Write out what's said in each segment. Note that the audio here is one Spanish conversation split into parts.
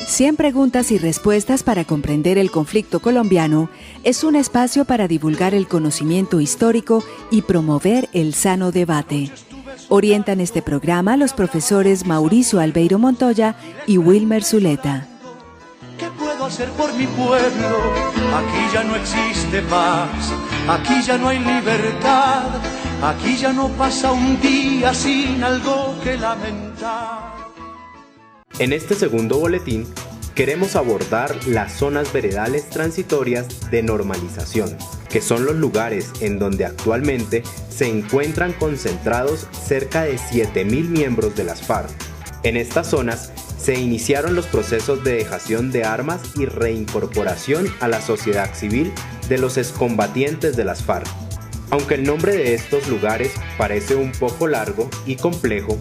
100 preguntas y respuestas para comprender el conflicto colombiano es un espacio para divulgar el conocimiento histórico y promover el sano debate. Orientan este programa los profesores Mauricio Albeiro Montoya y Wilmer Zuleta. ¿Qué puedo hacer por mi pueblo? Aquí ya no existe paz, aquí ya no hay libertad, aquí ya no pasa un día sin algo que lamentar. En este segundo boletín queremos abordar las zonas veredales transitorias de normalización, que son los lugares en donde actualmente se encuentran concentrados cerca de 7.000 miembros de las FARC. En estas zonas se iniciaron los procesos de dejación de armas y reincorporación a la sociedad civil de los excombatientes de las FARC. Aunque el nombre de estos lugares parece un poco largo y complejo,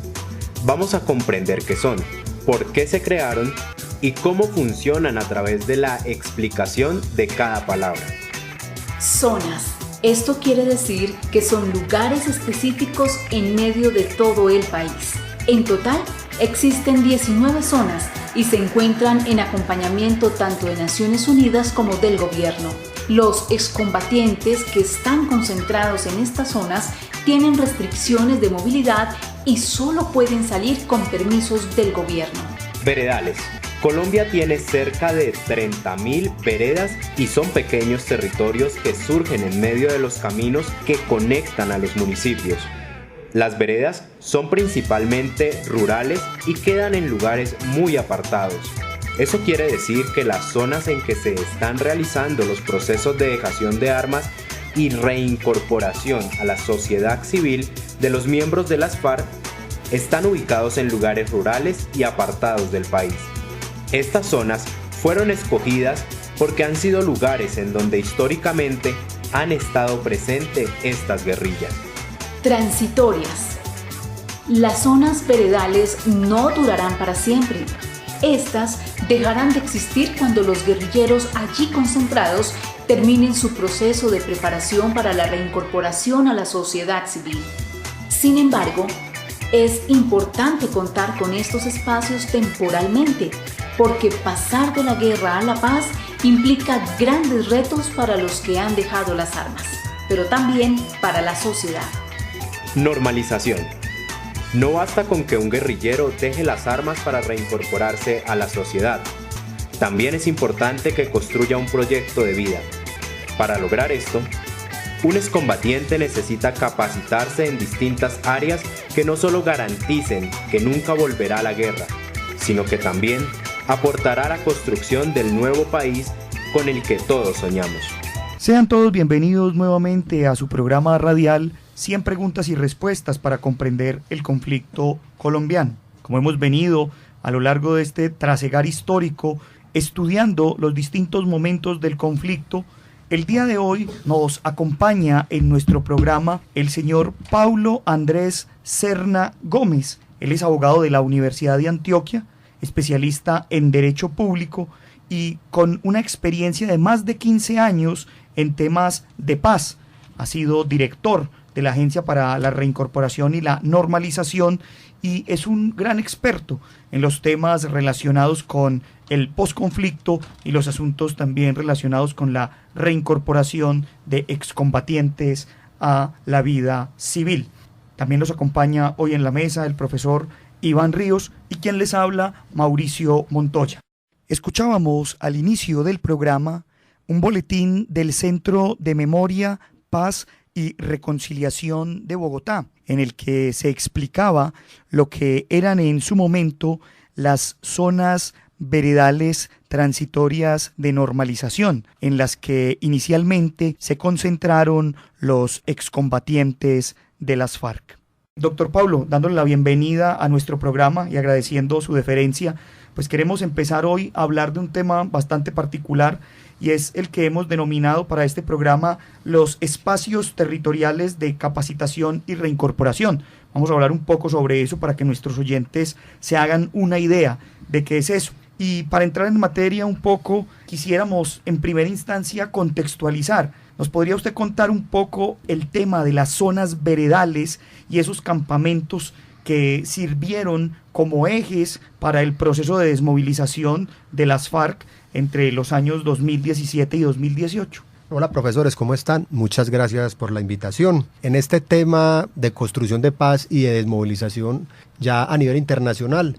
vamos a comprender qué son, por qué se crearon y cómo funcionan a través de la explicación de cada palabra. Zonas. Esto quiere decir que son lugares específicos en medio de todo el país. En total, existen 19 zonas y se encuentran en acompañamiento tanto de Naciones Unidas como del gobierno. Los excombatientes que están concentrados en estas zonas tienen restricciones de movilidad y solo pueden salir con permisos del gobierno. Veredales. Colombia tiene cerca de 30.000 veredas y son pequeños territorios que surgen en medio de los caminos que conectan a los municipios. Las veredas son principalmente rurales y quedan en lugares muy apartados. Eso quiere decir que las zonas en que se están realizando los procesos de dejación de armas y reincorporación a la sociedad civil de los miembros de las FARC están ubicados en lugares rurales y apartados del país. Estas zonas fueron escogidas porque han sido lugares en donde históricamente han estado presentes estas guerrillas. Transitorias. Las zonas veredales no durarán para siempre. Estas dejarán de existir cuando los guerrilleros allí concentrados terminen su proceso de preparación para la reincorporación a la sociedad civil. Sin embargo, es importante contar con estos espacios temporalmente, porque pasar de la guerra a la paz implica grandes retos para los que han dejado las armas, pero también para la sociedad. Normalización. No basta con que un guerrillero deje las armas para reincorporarse a la sociedad. También es importante que construya un proyecto de vida. Para lograr esto, un excombatiente necesita capacitarse en distintas áreas que no solo garanticen que nunca volverá a la guerra, sino que también aportará a la construcción del nuevo país con el que todos soñamos. Sean todos bienvenidos nuevamente a su programa radial 100 preguntas y respuestas para comprender el conflicto colombiano. Como hemos venido a lo largo de este trasegar histórico estudiando los distintos momentos del conflicto, el día de hoy nos acompaña en nuestro programa el señor Paulo Andrés Serna Gómez. Él es abogado de la Universidad de Antioquia, especialista en Derecho Público y con una experiencia de más de 15 años en temas de paz. Ha sido director de la Agencia para la Reincorporación y la Normalización y es un gran experto en los temas relacionados con el posconflicto y los asuntos también relacionados con la reincorporación de excombatientes a la vida civil. También nos acompaña hoy en la mesa el profesor Iván Ríos y quien les habla, Mauricio Montoya. Escuchábamos al inicio del programa un boletín del Centro de Memoria, Paz y Reconciliación de Bogotá, en el que se explicaba lo que eran en su momento las zonas veredales transitorias de normalización, en las que inicialmente se concentraron los excombatientes de las FARC. Doctor Paulo, dándole la bienvenida a nuestro programa y agradeciendo su deferencia, pues queremos empezar hoy a hablar de un tema bastante particular y es el que hemos denominado para este programa los espacios territoriales de capacitación y reincorporación. Vamos a hablar un poco sobre eso para que nuestros oyentes se hagan una idea de qué es eso. Y para entrar en materia un poco, quisiéramos en primera instancia contextualizar. ¿Nos podría usted contar un poco el tema de las zonas veredales y esos campamentos que sirvieron como ejes para el proceso de desmovilización de las FARC entre los años 2017 y 2018. Hola profesores, ¿cómo están? Muchas gracias por la invitación. En este tema de construcción de paz y de desmovilización ya a nivel internacional,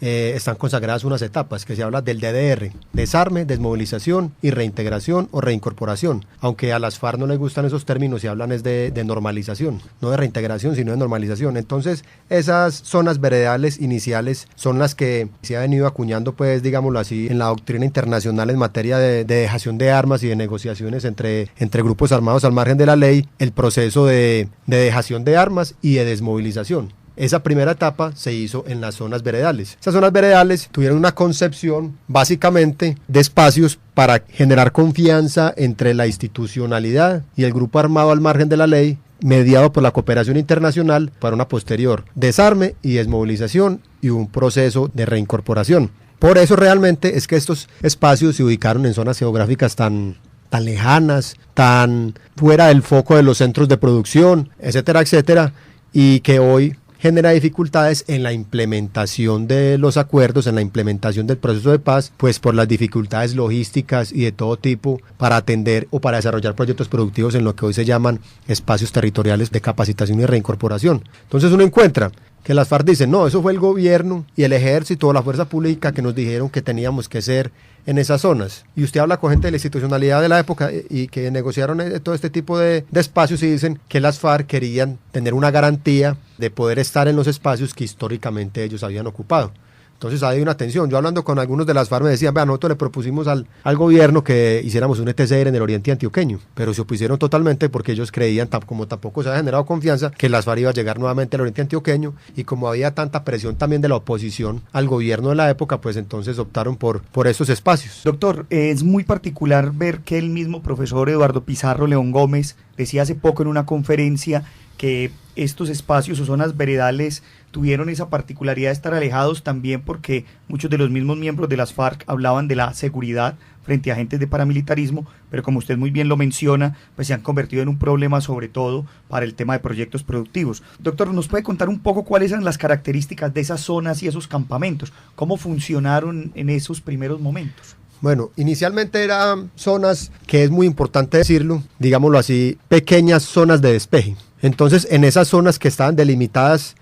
están consagradas unas etapas que se habla del DDR, desarme, desmovilización y reintegración o reincorporación, aunque a las FARC no les gustan esos términos y hablan es de normalización, no de reintegración sino de normalización. Entonces esas zonas veredales iniciales son las que se ha venido acuñando, pues digámoslo así, en la doctrina internacional en materia de dejación de armas y de negociaciones entre grupos armados al margen de la ley, el proceso de dejación de armas y de desmovilización. Esa primera etapa se hizo en las zonas veredales. Esas zonas veredales tuvieron una concepción básicamente de espacios para generar confianza entre la institucionalidad y el grupo armado al margen de la ley, mediado por la cooperación internacional para una posterior desarme y desmovilización y un proceso de reincorporación. Por eso realmente es que estos espacios se ubicaron en zonas geográficas tan lejanas, tan fuera del foco de los centros de producción, etcétera, etcétera, y que hoy genera dificultades en la implementación de los acuerdos, en la implementación del proceso de paz, pues por las dificultades logísticas y de todo tipo para atender o para desarrollar proyectos productivos en lo que hoy se llaman espacios territoriales de capacitación y reincorporación. Entonces uno encuentra que las FARC dicen, no, eso fue el gobierno y el ejército o la fuerza pública que nos dijeron que teníamos que ser en esas zonas. Y usted habla con gente de la institucionalidad de la época y que negociaron todo este tipo de espacios y dicen que las FARC querían tener una garantía de poder estar en los espacios que históricamente ellos habían ocupado. Entonces hay una tensión. Yo hablando con algunos de las FARC me decían, vea, nosotros le propusimos al gobierno que hiciéramos un ETCR en el oriente antioqueño, pero se opusieron totalmente porque ellos creían, como tampoco se había generado confianza, que las FARC iba a llegar nuevamente al oriente antioqueño, y como había tanta presión también de la oposición al gobierno de la época, pues entonces optaron por esos espacios. Doctor, es muy particular ver que el mismo profesor Eduardo Pizarro León Gómez decía hace poco en una conferencia que estos espacios o zonas veredales tuvieron esa particularidad de estar alejados también porque muchos de los mismos miembros de las FARC hablaban de la seguridad frente a agentes de paramilitarismo, pero como usted muy bien lo menciona, pues se han convertido en un problema sobre todo para el tema de proyectos productivos. Doctor, ¿nos puede contar un poco cuáles eran las características de esas zonas y esos campamentos? ¿Cómo funcionaron en esos primeros momentos? Bueno, inicialmente eran zonas, que es muy importante decirlo, digámoslo así, pequeñas zonas de despeje. Entonces, en esas zonas que estaban delimitadas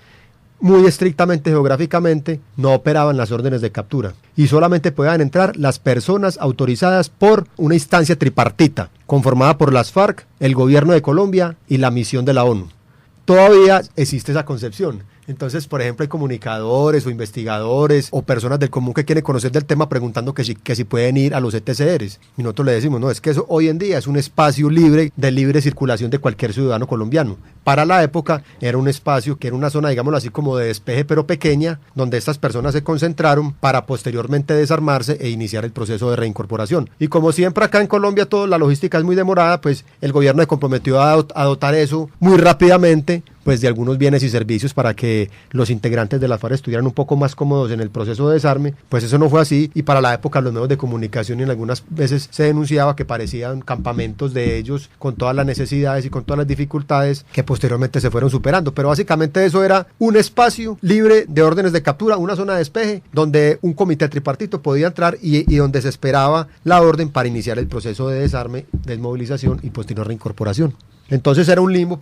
muy estrictamente geográficamente, no operaban las órdenes de captura y solamente podían entrar las personas autorizadas por una instancia tripartita, conformada por las FARC, el gobierno de Colombia y la misión de la ONU. Todavía existe esa concepción. Entonces, por ejemplo, hay comunicadores o investigadores o personas del común que quieren conocer del tema preguntando que si pueden ir a los ETCRs. Y nosotros le decimos, no, es que eso hoy en día es un espacio libre, de libre circulación de cualquier ciudadano colombiano. Para la época era un espacio que era una zona, digámoslo así, como de despeje pero pequeña, donde estas personas se concentraron para posteriormente desarmarse e iniciar el proceso de reincorporación. Y como siempre acá en Colombia la logística es muy demorada, pues el gobierno se comprometió a dotar eso muy rápidamente, pues de algunos bienes y servicios para que los integrantes de la FARC estuvieran un poco más cómodos en el proceso de desarme. Pues eso no fue así, y para la época los medios de comunicación y en algunas veces se denunciaba que parecían campamentos de ellos con todas las necesidades y con todas las dificultades que posteriormente se fueron superando, pero básicamente eso era un espacio libre de órdenes de captura, una zona de despeje donde un comité tripartito podía entrar y donde se esperaba la orden para iniciar el proceso de desarme, desmovilización y posterior reincorporación. Entonces era un limbo,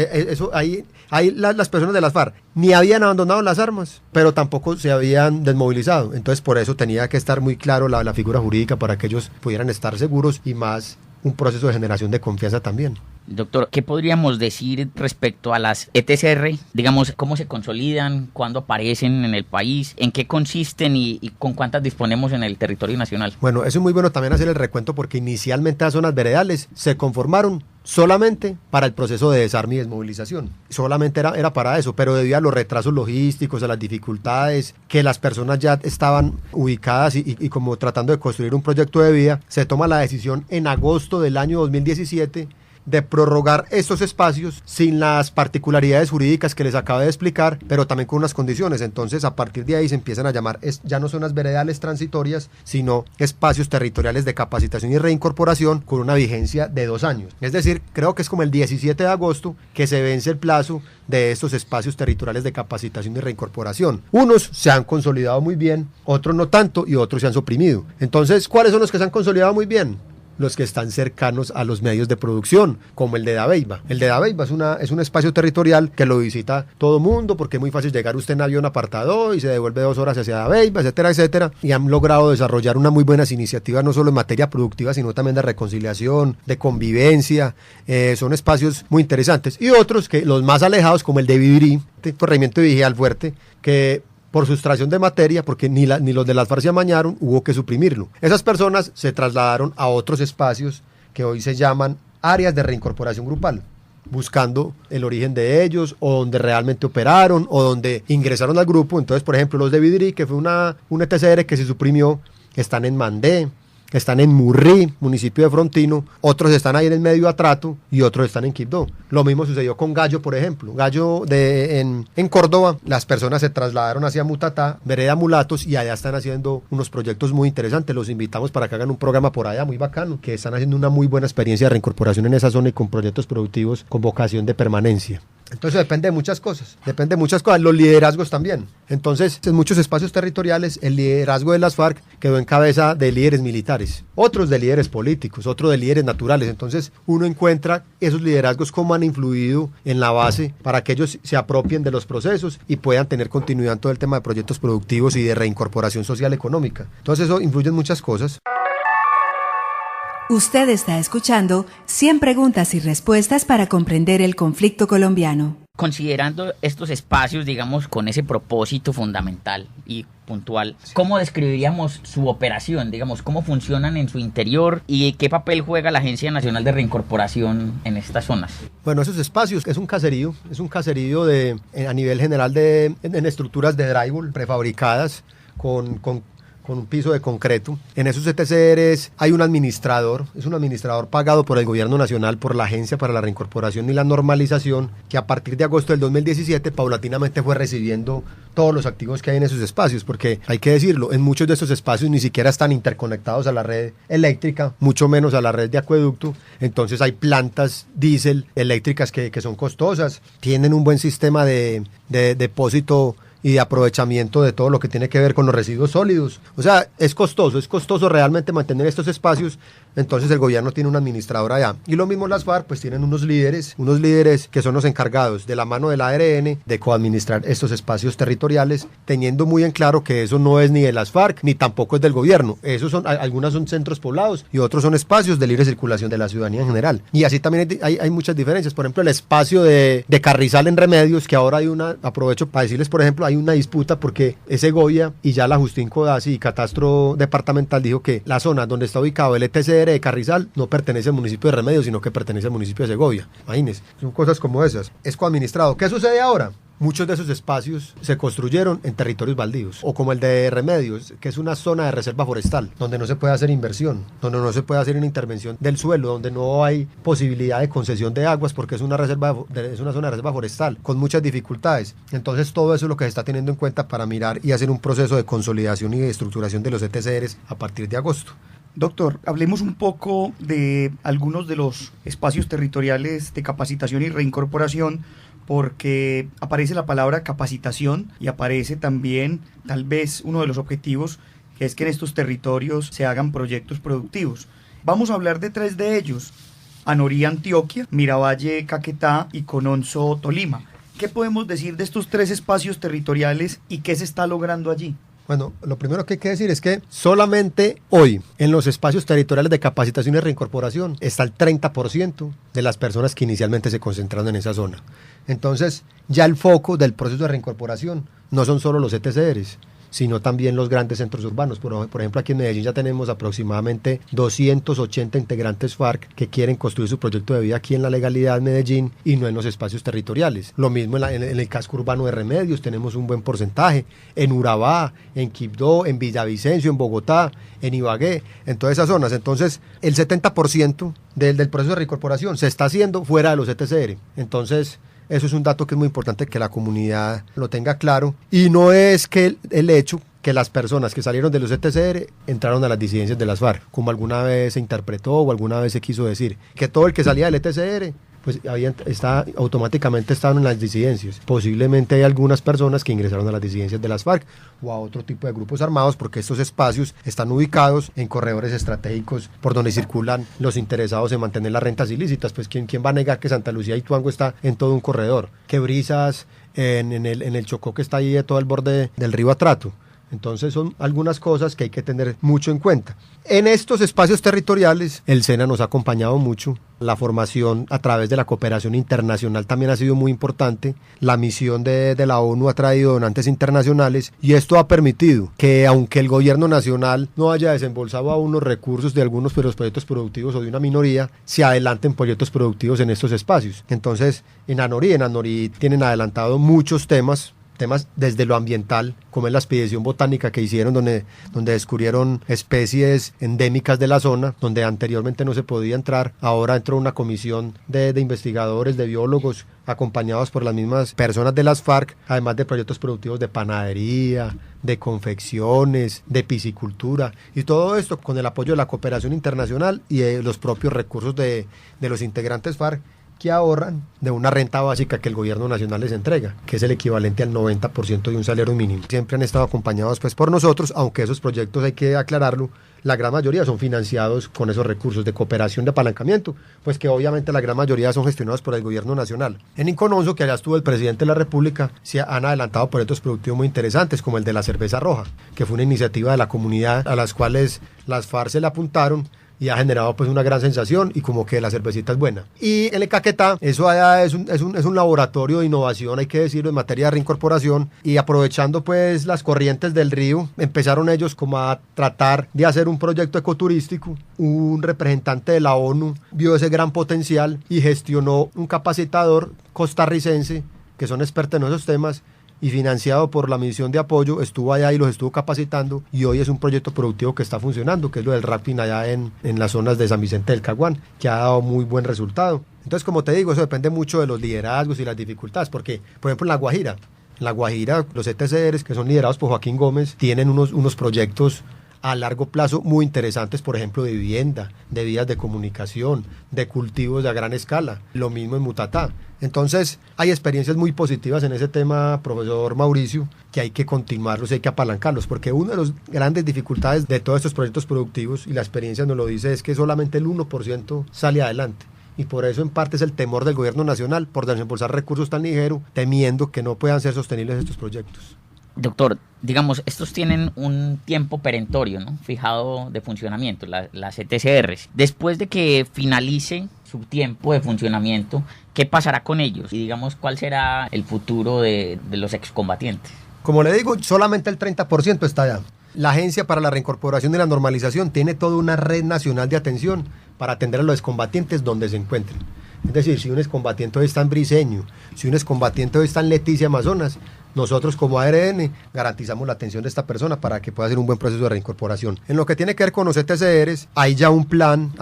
eso ahí las personas de las FARC ni habían abandonado las armas, pero tampoco se habían desmovilizado. Entonces por eso tenía que estar muy claro la figura jurídica para que ellos pudieran estar seguros, y más un proceso de generación de confianza también. Doctor, ¿qué podríamos decir respecto a las ETCR? Digamos, ¿cómo se consolidan? ¿Cuándo aparecen en el país? ¿En qué consisten y con cuántas disponemos en el territorio nacional? Bueno, eso es muy bueno también hacer el recuento, porque inicialmente las zonas veredales se conformaron solamente para el proceso de desarme y desmovilización. Solamente era para eso, pero debido a los retrasos logísticos, a las dificultades, que las personas ya estaban ubicadas y como tratando de construir un proyecto de vida, se toma la decisión en agosto del año 2017 de prorrogar estos espacios sin las particularidades jurídicas que les acabo de explicar, pero también con unas condiciones. Entonces, a partir de ahí se empiezan a llamar, ya no zonas veredales transitorias, sino espacios territoriales de capacitación y reincorporación con una vigencia de 2 años. Es decir, creo que es como el 17 de agosto que se vence el plazo de estos espacios territoriales de capacitación y reincorporación. Unos se han consolidado muy bien, otros no tanto y otros se han suprimido. Entonces, ¿cuáles son los que se han consolidado muy bien? Los que están cercanos a los medios de producción, como el de Dabeiba. El de Dabeiba es un espacio territorial que lo visita todo mundo, porque es muy fácil llegar usted en avión apartado y se devuelve 2 horas hacia Dabeiba, etcétera, etcétera, y han logrado desarrollar unas muy buenas iniciativas, no solo en materia productiva, sino también de reconciliación, de convivencia. Son espacios muy interesantes. Y otros, que los más alejados, como el de Vivirí, Corregimiento de Vigía al Fuerte, que por sustracción de materia, porque ni los de las FARC se amañaron, hubo que suprimirlo. Esas personas se trasladaron a otros espacios que hoy se llaman áreas de reincorporación grupal, buscando el origen de ellos, o donde realmente operaron, o donde ingresaron al grupo. Entonces, por ejemplo, los de Vidirí, que fue un ETCR que se suprimió, están en Mandé, están en Murrí, municipio de Frontino, otros están ahí en el medio Atrato y otros están en Quibdó. Lo mismo sucedió con Gallo, por ejemplo. Gallo en Córdoba, las personas se trasladaron hacia Mutatá, Vereda Mulatos, y allá están haciendo unos proyectos muy interesantes. Los invitamos para que hagan un programa por allá muy bacano, que están haciendo una muy buena experiencia de reincorporación en esa zona y con proyectos productivos con vocación de permanencia. Entonces depende de muchas cosas, los liderazgos también. Entonces, en muchos espacios territoriales, el liderazgo de las FARC quedó en cabeza de líderes militares, otros de líderes políticos, otros de líderes naturales. Entonces, uno encuentra esos liderazgos cómo han influido en la base para que ellos se apropien de los procesos y puedan tener continuidad en todo el tema de proyectos productivos y de reincorporación social económica. Entonces, eso influye en muchas cosas. Usted está escuchando 100 preguntas y respuestas para comprender el conflicto colombiano. Considerando estos espacios, digamos, con ese propósito fundamental y puntual, ¿cómo describiríamos su operación? Digamos, ¿cómo funcionan en su interior y qué papel juega la Agencia Nacional de Reincorporación en estas zonas? Bueno, esos espacios es un caserío a nivel general en estructuras de drywall prefabricadas con un piso de concreto. En esos ETCRs hay un administrador, es un administrador pagado por el gobierno nacional, por la Agencia para la Reincorporación y la Normalización, que a partir de agosto del 2017 paulatinamente fue recibiendo todos los activos que hay en esos espacios, porque hay que decirlo, en muchos de estos espacios ni siquiera están interconectados a la red eléctrica, mucho menos a la red de acueducto. Entonces hay plantas diésel eléctricas que son costosas, tienen un buen sistema de depósito y de aprovechamiento de todo lo que tiene que ver con los residuos sólidos. O sea, es costoso realmente mantener estos espacios. Entonces el gobierno tiene un administrador allá. Y lo mismo las FARC, pues tienen unos líderes que son los encargados de la mano del ARN de coadministrar estos espacios territoriales, teniendo muy en claro que eso no es ni de las FARC, ni tampoco es del gobierno. Algunas son centros poblados y otros son espacios de libre circulación de la ciudadanía en general. Y así también hay muchas diferencias. Por ejemplo, el espacio de Carrizal en Remedios, que ahora aprovecho para decirles, por ejemplo, hay una disputa porque es Segovia y ya la Justín Codazzi y Catastro Departamental dijo que la zona donde está ubicado el ETCR de Carrizal no pertenece al municipio de Remedios, sino que pertenece al municipio de Segovia. Imagínense, son cosas como esas. Es coadministrado. ¿Qué sucede ahora? Muchos de esos espacios se construyeron en territorios baldíos, o como el de Remedios, que es una zona de reserva forestal, donde no se puede hacer inversión, donde no se puede hacer una intervención del suelo, donde no hay posibilidad de concesión de aguas, porque es una zona de reserva forestal, con muchas dificultades. Entonces todo eso es lo que se está teniendo en cuenta para mirar y hacer un proceso de consolidación y de estructuración de los ETCRs a partir de agosto. Doctor, hablemos un poco de algunos de los espacios territoriales de capacitación y reincorporación, porque aparece la palabra capacitación y aparece también tal vez uno de los objetivos, que es que en estos territorios se hagan proyectos productivos. Vamos a hablar de 3 de ellos: Anorí, Antioquia, Miravalle, Caquetá y Cononzo, Tolima. ¿Qué podemos decir de estos 3 espacios territoriales y qué se está logrando allí? Bueno, lo primero que hay que decir es que solamente hoy en los espacios territoriales de capacitación y reincorporación está el 30% de las personas que inicialmente se concentraron en esa zona. Entonces, ya el foco del proceso de reincorporación no son solo los ETCRs, sino también los grandes centros urbanos. Por ejemplo, aquí en Medellín ya tenemos aproximadamente 280 integrantes FARC que quieren construir su proyecto de vida aquí en la legalidad de Medellín y no en los espacios territoriales. Lo mismo en el casco urbano de Remedios tenemos un buen porcentaje, en Urabá, en Quibdó, en Villavicencio, en Bogotá, en Ibagué, en todas esas zonas. Entonces, el 70% del proceso de reincorporación se está haciendo fuera de los ETCR. Entonces, eso es un dato que es muy importante que la comunidad lo tenga claro. Y no es que el hecho que las personas que salieron de los ETCR entraron a las disidencias de las FARC, como alguna vez se interpretó o alguna vez se quiso decir, que todo el que salía del ETCR pues automáticamente estaban en las disidencias. Posiblemente hay algunas personas que ingresaron a las disidencias de las FARC o a otro tipo de grupos armados, porque estos espacios están ubicados en corredores estratégicos por donde circulan los interesados en mantener las rentas ilícitas. Pues ¿quién va a negar que Santa Lucía y Tuango está en todo un corredor? Que Brisas en el Chocó, que está ahí de todo el borde del río Atrato. Entonces son algunas cosas que hay que tener mucho en cuenta. En estos espacios territoriales el SENA nos ha acompañado mucho. La formación a través de la cooperación internacional también ha sido muy importante. La misión de la ONU ha traído donantes internacionales y esto ha permitido que, aunque el gobierno nacional no haya desembolsado aún los recursos de algunos de los proyectos productivos o de una minoría, se adelanten proyectos productivos en estos espacios. Entonces en Anorí tienen adelantado muchos temas desde lo ambiental, como es la expedición botánica que hicieron, donde descubrieron especies endémicas de la zona, donde anteriormente no se podía entrar. Ahora entró una comisión de investigadores, de biólogos, acompañados por las mismas personas de las FARC, además de proyectos productivos de panadería, de confecciones, de piscicultura, y todo esto con el apoyo de la cooperación internacional y de los propios recursos de los integrantes FARC, que ahorran de una renta básica que el gobierno nacional les entrega, que es el equivalente al 90% de un salario mínimo. Siempre han estado acompañados pues por nosotros, aunque esos proyectos, hay que aclararlo, la gran mayoría son financiados con esos recursos de cooperación, de apalancamiento, pues que obviamente la gran mayoría son gestionados por el gobierno nacional. En Incononso, que allá estuvo el presidente de la República, se han adelantado proyectos productivos muy interesantes, como el de la cerveza roja, que fue una iniciativa de la comunidad a las cuales las FARC se le apuntaron, y ha generado pues una gran sensación y como que la cervecita es buena. Y en el Caquetá, eso allá es un laboratorio de innovación, hay que decirlo, en materia de reincorporación, y aprovechando pues las corrientes del río, empezaron ellos como a tratar de hacer un proyecto ecoturístico. Un representante de la ONU vio ese gran potencial y gestionó un capacitador costarricense que son expertos en esos temas, y financiado por la misión de apoyo, estuvo allá y los estuvo capacitando, y hoy es un proyecto productivo que está funcionando, que es lo del rafting allá en las zonas de San Vicente del Caguán, que ha dado muy buen resultado. Entonces, como te digo, eso depende mucho de los liderazgos y las dificultades, porque, por ejemplo, en La Guajira, los ETCRs, que son liderados por Joaquín Gómez, tienen unos proyectos a largo plazo muy interesantes, por ejemplo, de vivienda, de vías de comunicación, de cultivos a gran escala, lo mismo en Mutatá. Entonces hay experiencias muy positivas en ese tema, profesor Mauricio, que hay que continuarlos y hay que apalancarlos, porque una de las grandes dificultades de todos estos proyectos productivos, y la experiencia nos lo dice, es que solamente el 1% sale adelante. Y por eso en parte es el temor del gobierno nacional por desembolsar recursos tan ligeros, temiendo que no puedan ser sostenibles estos proyectos. Doctor, digamos, estos tienen un tiempo perentorio, ¿no?, fijado de funcionamiento, las ETCRs. Después de que finalice su tiempo de funcionamiento, ¿qué pasará con ellos? Y digamos, ¿cuál será el futuro de los excombatientes? Como le digo, solamente el 30% está allá. La Agencia para la Reincorporación y la Normalización tiene toda una red nacional de atención para atender a los excombatientes donde se encuentren. Es decir, si un excombatiente hoy está en Briceño, si un excombatiente hoy está en Leticia, Amazonas, nosotros como ARN garantizamos la atención de esta persona para que pueda hacer un buen proceso de reincorporación. En lo que tiene que ver con los ETCRs, hay ya un plan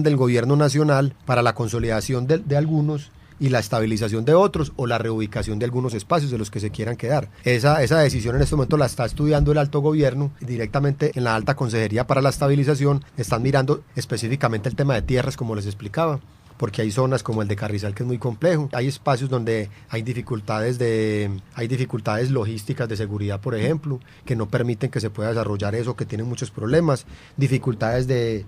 del gobierno nacional para la consolidación de algunos y la estabilización de otros, o la reubicación de algunos espacios de los que se quieran quedar. Esa decisión en este momento la está estudiando el alto gobierno, directamente en la alta consejería para la estabilización. Están mirando específicamente el tema de tierras, como les explicaba, porque hay zonas como el de Carrizal que es muy complejo, hay espacios donde hay dificultades logísticas de seguridad, por ejemplo, que no permiten que se pueda desarrollar eso, que tienen muchos problemas, dificultades de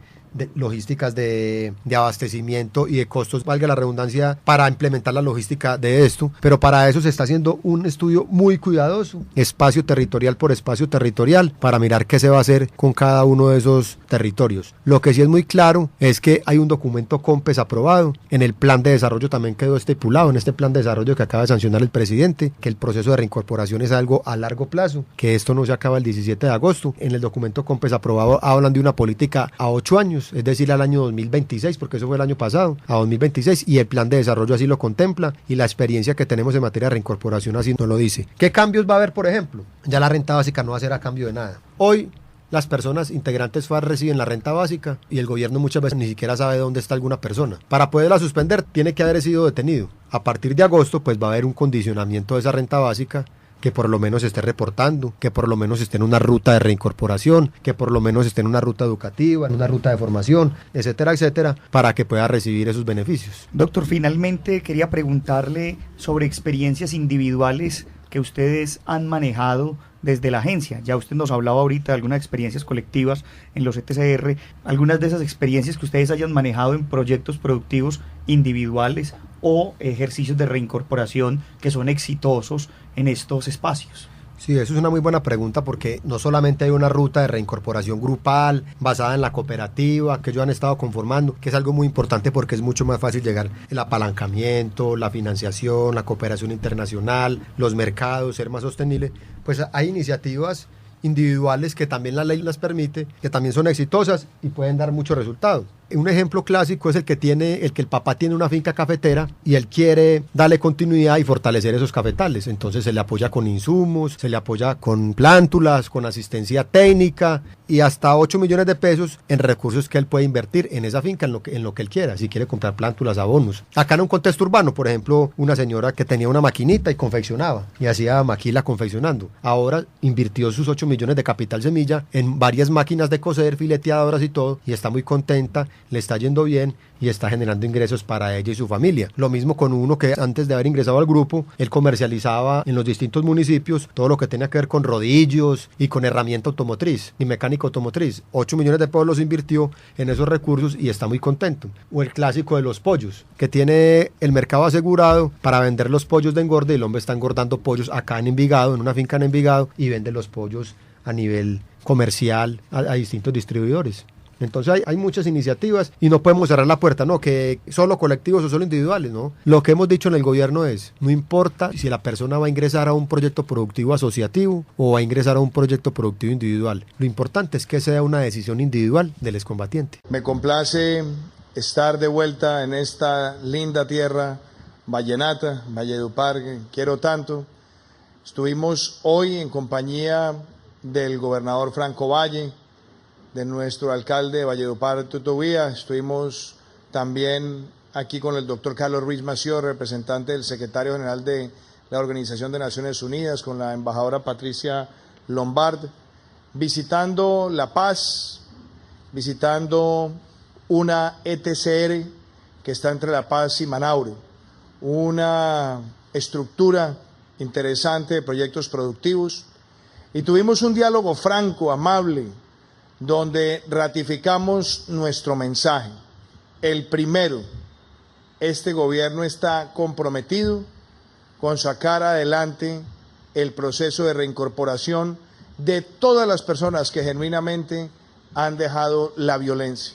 logísticas de abastecimiento y de costos, valga la redundancia, para implementar la logística de esto, pero para eso se está haciendo un estudio muy cuidadoso, espacio territorial por espacio territorial, para mirar qué se va a hacer con cada uno de esos territorios. Lo que sí es muy claro es que hay un documento COMPES aprobado, en el plan de desarrollo también quedó estipulado, en este plan de desarrollo que acaba de sancionar el presidente, que el proceso de reincorporación es algo a largo plazo, que esto no se acaba el 17 de agosto. En el documento COMPES aprobado hablan de una política a 8 años, es decir, al año 2026, porque eso fue el año pasado, a 2026, y el plan de desarrollo así lo contempla, y la experiencia que tenemos en materia de reincorporación así nos lo dice. ¿Qué cambios va a haber, por ejemplo? Ya la renta básica no va a ser a cambio de nada. Hoy las personas integrantes FARC reciben la renta básica y el gobierno muchas veces ni siquiera sabe dónde está alguna persona. Para poderla suspender tiene que haber sido detenido. A partir de agosto pues va a haber un condicionamiento de esa renta básica, que por lo menos esté reportando, que por lo menos esté en una ruta de reincorporación, que por lo menos esté en una ruta educativa, en una ruta de formación, etcétera, etcétera, para que pueda recibir esos beneficios. Doctor, finalmente quería preguntarle sobre experiencias individuales que ustedes han manejado desde la agencia. Ya usted nos hablaba ahorita de algunas experiencias colectivas en los ETCR, algunas de esas experiencias que ustedes hayan manejado en proyectos productivos individuales o ejercicios de reincorporación que son exitosos en estos espacios. Sí, eso es una muy buena pregunta, porque no solamente hay una ruta de reincorporación grupal basada en la cooperativa que ellos han estado conformando, que es algo muy importante porque es mucho más fácil llegar el apalancamiento, la financiación, la cooperación internacional, los mercados, ser más sostenible. Pues hay iniciativas individuales que también la ley las permite, que también son exitosas y pueden dar muchos resultados. Un ejemplo clásico es el que el papá tiene una finca cafetera y él quiere darle continuidad y fortalecer esos cafetales. Entonces se le apoya con insumos, se le apoya con plántulas, con asistencia técnica y hasta 8 millones de pesos en recursos que él puede invertir en esa finca, en lo que él quiera, si quiere comprar plántulas, abonos. Acá en un contexto urbano, por ejemplo, una señora que tenía una maquinita y confeccionaba y hacía maquila confeccionando. Ahora invirtió sus 8 millones de capital semilla en varias máquinas de coser, fileteadoras y todo, y está muy contenta, le está yendo bien y está generando ingresos para ella y su familia. Lo mismo con uno que antes de haber ingresado al grupo, él comercializaba en los distintos municipios todo lo que tenía que ver con rodillos y con herramienta automotriz y mecánica automotriz. 8 millones de pesos los invirtió en esos recursos y está muy contento. O el clásico de los pollos, que tiene el mercado asegurado para vender los pollos de engorde, y el hombre está engordando pollos acá en Envigado, en una finca en Envigado, y vende los pollos a nivel comercial a distintos distribuidores. Entonces hay muchas iniciativas y no podemos cerrar la puerta, no, que solo colectivos o solo individuales, ¿no? Lo que hemos dicho en el gobierno es, no importa si la persona va a ingresar a un proyecto productivo asociativo o va a ingresar a un proyecto productivo individual. Lo importante es que sea una decisión individual del excombatiente. Me complace estar de vuelta en esta linda tierra vallenata, Valledupar, que quiero tanto. Estuvimos hoy en compañía del gobernador Franco Valle, de nuestro alcalde de Valledupar, Tutovía. Estuvimos también aquí con el doctor Carlos Ruiz Mació, representante del secretario general de la Organización de Naciones Unidas, con la embajadora Patricia Lombard, visitando La Paz, visitando una ETCR que está entre La Paz y Manaure, una estructura interesante de proyectos productivos, y tuvimos un diálogo franco, amable, donde ratificamos nuestro mensaje. El primero, este gobierno está comprometido con sacar adelante el proceso de reincorporación de todas las personas que genuinamente han dejado la violencia.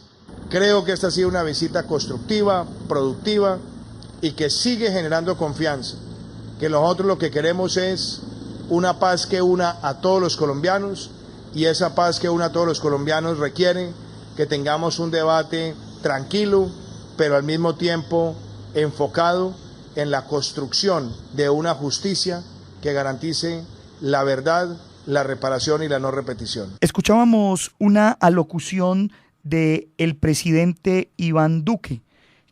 Creo que esta ha sido una visita constructiva, productiva y que sigue generando confianza, que nosotros lo que queremos es una paz que una a todos los colombianos, y esa paz que une a todos los colombianos requiere que tengamos un debate tranquilo, pero al mismo tiempo enfocado en la construcción de una justicia que garantice la verdad, la reparación y la no repetición. Escuchábamos una alocución del presidente Iván Duque,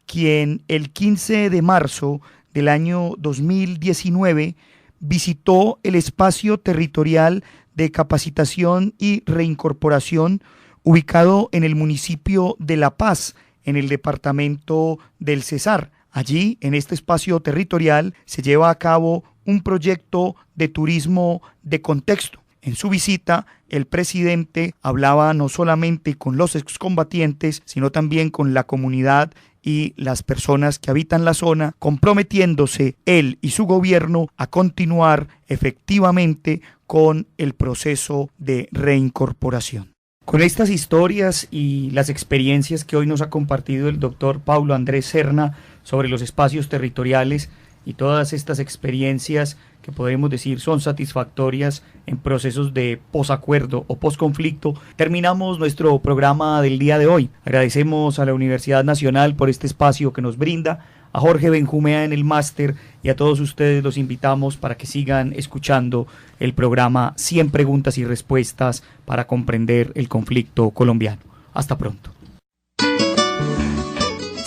quien el 15 de marzo del año 2019 visitó el espacio territorial de capacitación y reincorporación ubicado en el municipio de La Paz, en el departamento del Cesar. Allí, en este espacio territorial, se lleva a cabo un proyecto de turismo de contexto. En su visita, el presidente hablaba no solamente con los excombatientes, sino también con la comunidad y las personas que habitan la zona, comprometiéndose él y su gobierno a continuar efectivamente con el proceso de reincorporación. Con estas historias y las experiencias que hoy nos ha compartido el doctor Paulo Andrés Serna sobre los espacios territoriales y todas estas experiencias que podemos decir son satisfactorias en procesos de posacuerdo o posconflicto, terminamos nuestro programa del día de hoy. Agradecemos a la Universidad Nacional por este espacio que nos brinda, a Jorge Benjumea en el máster y a todos ustedes los invitamos para que sigan escuchando el programa 100 preguntas y respuestas para comprender el conflicto colombiano. Hasta pronto.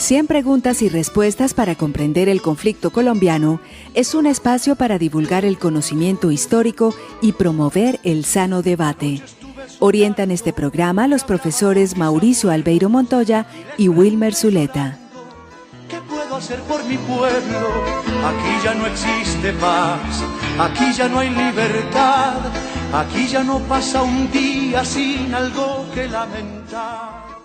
100 preguntas y respuestas para comprender el conflicto colombiano es un espacio para divulgar el conocimiento histórico y promover el sano debate. Orientan este programa los profesores Mauricio Albeiro Montoya y Wilmer Zuleta. ¿Qué puedo hacer por mi pueblo? Aquí ya no existe paz, aquí ya no hay libertad, aquí ya no pasa un día sin algo que lamentar.